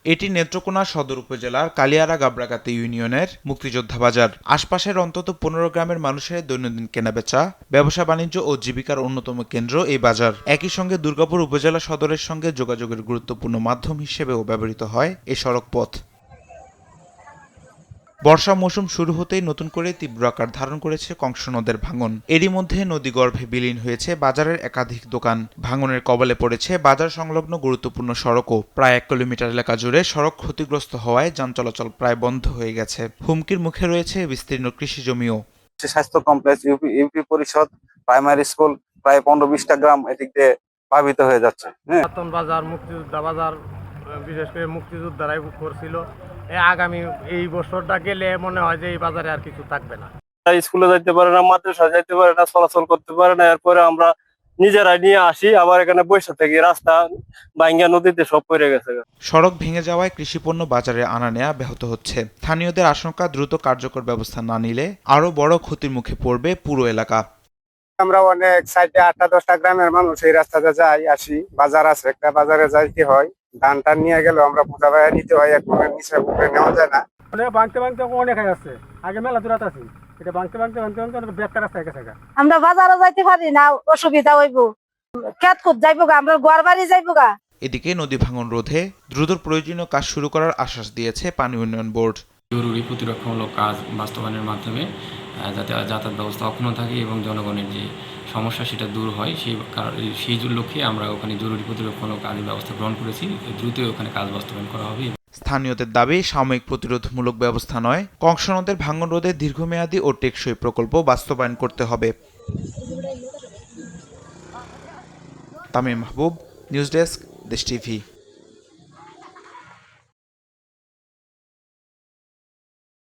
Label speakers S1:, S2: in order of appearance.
S1: এটি নেত্রকোনা সদর উপজেলার কালিয়ারা গাবরাগাতি ইউনিয়নের মুক্তিযোদ্ধা বাজার। আশপাশের অন্তত ১৫ গ্রামের মানুষের দৈনন্দিন কেনাবেচা, ব্যবসা বাণিজ্য ও জীবিকার অন্যতম কেন্দ্র এই বাজার। একই সঙ্গে দুর্গাপুর উপজেলা সদরের সঙ্গে যোগাযোগের গুরুত্বপূর্ণ মাধ্যম হিসেবেও ব্যবহৃত হয় এ সড়ক পথ। বর্ষা মৌসুম শুরু হতেই নতুন করে তীব্র আকার ধারণ করেছে কংস নদের ভাঙন। এরই মধ্যে নদীগর্ভে বিলীন হয়েছে বাজারের একাধিক দোকান। ভাঙনের কবলে পড়েছে বাজার সংলগ্ন গুরুত্বপূর্ণ সড়কও। প্রায় ১ কিলোমিটার এলাকা জুড়ে সড়ক ক্ষতিগ্রস্ত হওয়ায় যান চলাচল প্রায় বন্ধ হয়ে গেছে। হুমকির মুখে রয়েছে বিস্তীর্ণ কৃষি জমিও।
S2: স্বাস্থ্য কমপ্লেক্স, ইউপি পরিষদ, প্রাইমারি স্কুল প্রায় ১৫-২০টা গ্রাম এদিক দিয়ে প্লাবিত হয়ে যাচ্ছে।
S3: বাজার, মুক্তিযোদ্ধা বাজার, বিশেষ করে মুক্তিযোদ্ধারাই করছিল। আগামী এই বছরটা গেলে মনে হয় যে এই বাজারে আর কিছু থাকবে না।
S2: স্কুলে যাইতে পারে না, মাদ্রাসা যাইতে পারে না, চলাচল করতে পারে না। এরপরে আমরা নিজেরাই নিয়ে আসি, আবার এখানে বসে থেকে রাস্তা ভাঙ্গা নদীতে সব পড়ে গেছে।
S1: সড়ক ভেঙে যাওয়ায় কৃষিপণ্য বাজারে আনা নেওয়া ব্যাহত হচ্ছে। স্থানীয়দের আশঙ্কা, দ্রুত কার্যকর ব্যবস্থা না নিলে আরও বড় ক্ষতির মুখে পড়বে পুরো এলাকা।
S2: আমরা অনেক সাইডে ৮টা-১০টা গ্রামের মানুষ এই রাস্তাতে যাই আসি। বাজার আছে, একটা বাজারে যাইতে হয়। ধান টান নিয়ে গেলেও আমরা পূজা ভাইয়া নিতে হয়, এক মনের নিচে উপরে নেওয়া যায় না।
S3: ভাঙতে অনেক আছে, আগে মেলা দূরাত আছে, এটা ভাঙতে একটা রাস্তা গেছে।
S4: আমরা বাজারে যাইতে পারি না, অসুবিধা হইব। খেত খুব যাইব গা, আমরা গোয়ার বাড়ি যাইব গা।
S1: এদিকে নদী ভাঙন রোধে দ্রুত প্রয়োজনীয় কাজ শুরু করার আশ্বাস দিয়েছে পানি উন্নয়ন বোর্ড।
S5: জরুরি প্রতিরক্ষামূলক কাজ বাস্তবায়নের মাধ্যমে যাতে যাতায়াত ব্যবস্থা অক্ষুণ্ণ থাকে এবং জনগণের যে সমস্যা সেটা দূর হয়, সেই লক্ষ্যে আমরা ওখানে জরুরি প্রতিরক্ষামূলক কাজের ব্যবস্থা গ্রহণ করেছি। দ্রুতই ওখানে কাজ বাস্তবায়ন করা হবে।
S1: স্থানীয়দের দাবি, সাময়িক প্রতিরোধমূলক ব্যবস্থা নয়, কংস নদের ভাঙন রোধে দীর্ঘমেয়াদী ও টেকসই প্রকল্প বাস্তবায়ন করতে হবে। তামিম মাহবুব, নিউজ ডেস্ক, দেশ টিভি।